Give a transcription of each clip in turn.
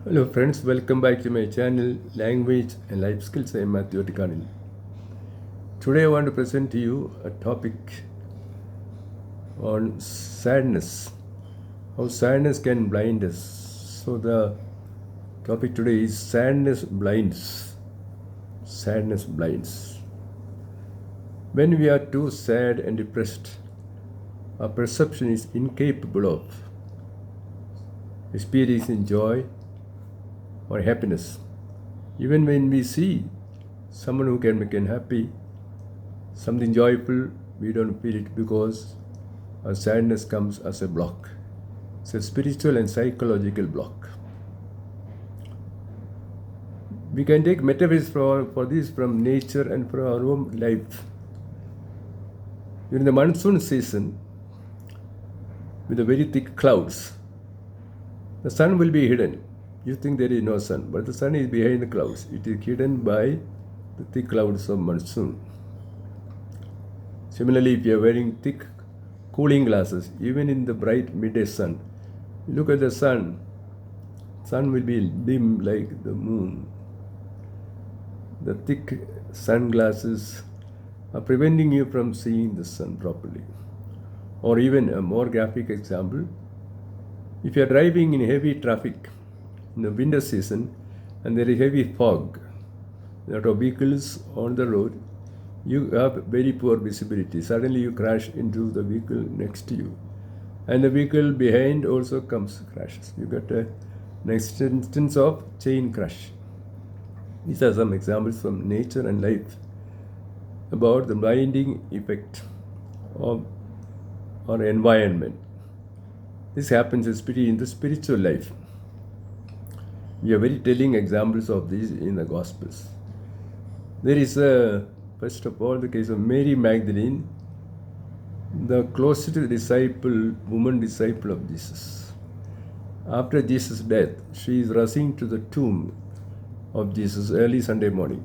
Hello friends, welcome back to my channel Language and Life Skills. I am Magdalene. Today I want to present to you a topic on sadness. How sadness can blind us. So the topic today is sadness blinds. Sadness blinds. When we are too sad and depressed, our perception is incapable of experiencing joy or happiness. Even when we see someone who can make us happy, something joyful, we don't feel it because our sadness comes as a block. It's a spiritual and psychological block. We can take metaphors for this from nature and from our own life. During the monsoon season, with the very thick clouds, the sun will be hidden. You think there is no sun, but the sun is behind the clouds. It is hidden by the thick clouds of monsoon. Similarly, if you are wearing thick cooling glasses, even in the bright midday sun, look at the sun. Sun will be dim like the moon. The thick sunglasses are preventing you from seeing the sun properly. Or even a more graphic example, if you are driving in heavy traffic in the winter season and there is heavy fog, there are vehicles on the road, you have very poor visibility. Suddenly you crash into the vehicle next to you, and the vehicle behind also crashes. You get an instance of chain crash. These are some examples from nature and life about the blinding effect of our environment. This happens especially in the spiritual life. We are very telling examples of these in the Gospels. There is first of all, the case of Mary Magdalene, the closest disciple, woman disciple of Jesus. After Jesus' death, she is rushing to the tomb of Jesus early Sunday morning.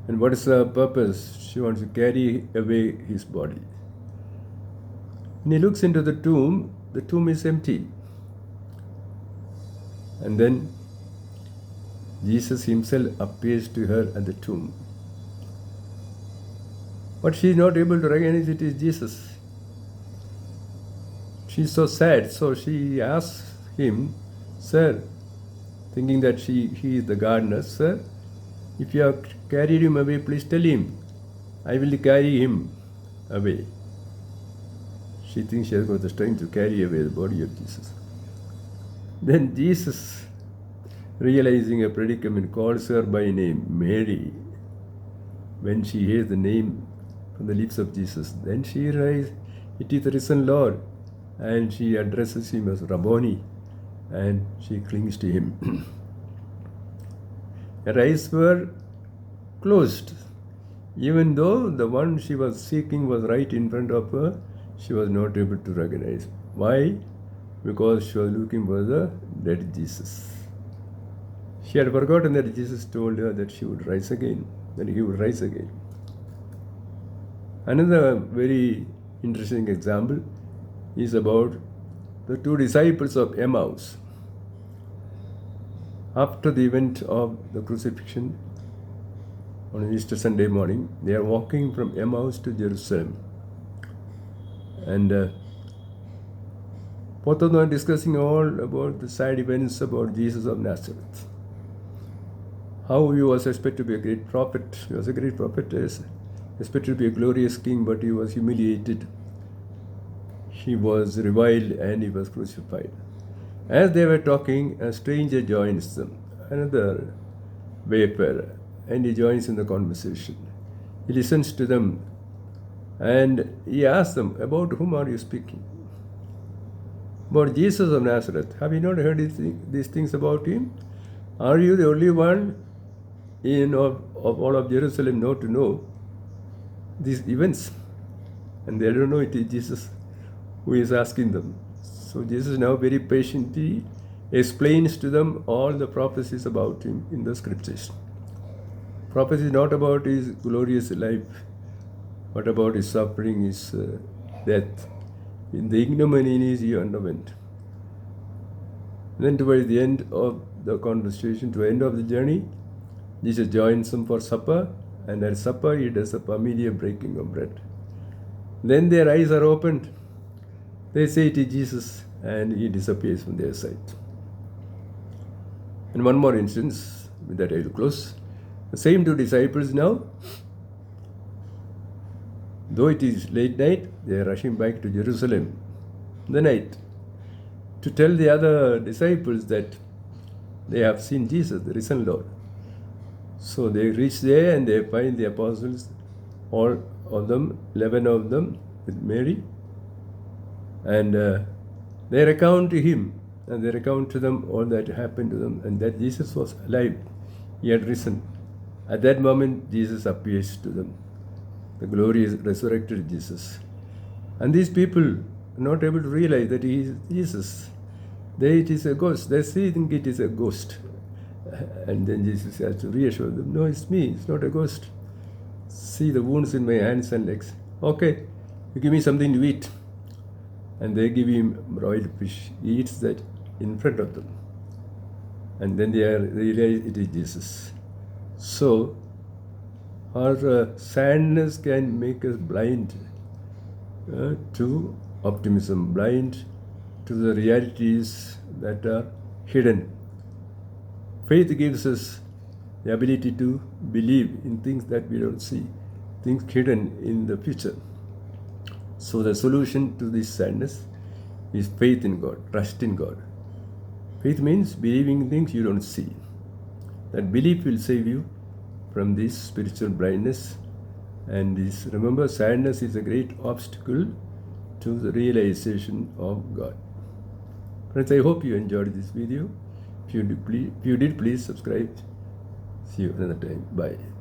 And what is her purpose? She wants to carry away his body. When he looks into the tomb is empty. And then Jesus himself appears to her at the tomb. But she is not able to recognize it is Jesus. She is so sad, so she asks him, "Sir," thinking that he is the gardener, "Sir, if you have carried him away, please tell him. I will carry him away." She thinks she has got the strength to carry away the body of Jesus. Then Jesus, realizing a predicament, calls her by name, Mary. When she hears the name from the lips of Jesus, then she realizes it is the risen Lord, and she addresses him as Rabboni, and she clings to him. Her eyes were closed. Even though the one she was seeking was right in front of her, she was not able to recognize. Why? Because she was looking for the dead Jesus. She had forgotten that Jesus told her that she would rise again, that he would rise again. Another very interesting example is about the two disciples of Emmaus. After the event of the crucifixion on Easter Sunday morning, they are walking from Emmaus to Jerusalem. And both of them are discussing all about the side events about Jesus of Nazareth. How he was expected to be a great prophet. He was a great prophet, expected to be a glorious king, but he was humiliated. He was reviled and he was crucified. As they were talking, a stranger joins them, another wayfarer, and he joins in the conversation. He listens to them and he asks them, "About whom are you speaking?" "About Jesus of Nazareth. Have you not heard these things about him? Are you the only one of all of Jerusalem not to know these events?" And they don't know it is Jesus who is asking them. So Jesus now very patiently explains to them all the prophecies about him in the scriptures. Prophecy is not about his glorious life, but about his suffering, his death, in the ignominies he underwent. Then towards the end of the conversation, to the end of the journey, Jesus joins them for supper, and at supper he does a familiar breaking of bread. Then their eyes are opened. They say it is Jesus, and he disappears from their sight. And one more instance, with that I will close. The same two disciples now, though it is late night, they are rushing back to Jerusalem in the night to tell the other disciples that they have seen Jesus, the risen Lord. So they reach there and they find the apostles, all of them, 11 of them, with Mary. And they recount to him, and they recount to them all that happened to them, and that Jesus was alive. He had risen. At that moment, Jesus appears to them. The glorious resurrected Jesus. And these people are not able to realize that he is Jesus. It is a ghost. They think it is a ghost. And then Jesus has to reassure them, no, it's me, it's not a ghost. See the wounds in my hands and legs. Okay, you give me something to eat. And they give him broiled fish. He eats that in front of them. And then they realize it is Jesus. So, our sadness can make us blind to optimism, blind to the realities that are hidden. Faith gives us the ability to believe in things that we don't see, things hidden in the future. So the solution to this sadness is faith in God, trust in God. Faith means believing in things you don't see. That belief will save you from this spiritual blindness. And this, remember, sadness is a great obstacle to the realization of God. Friends, I hope you enjoyed this video. If you did, please subscribe. See you another time. Bye.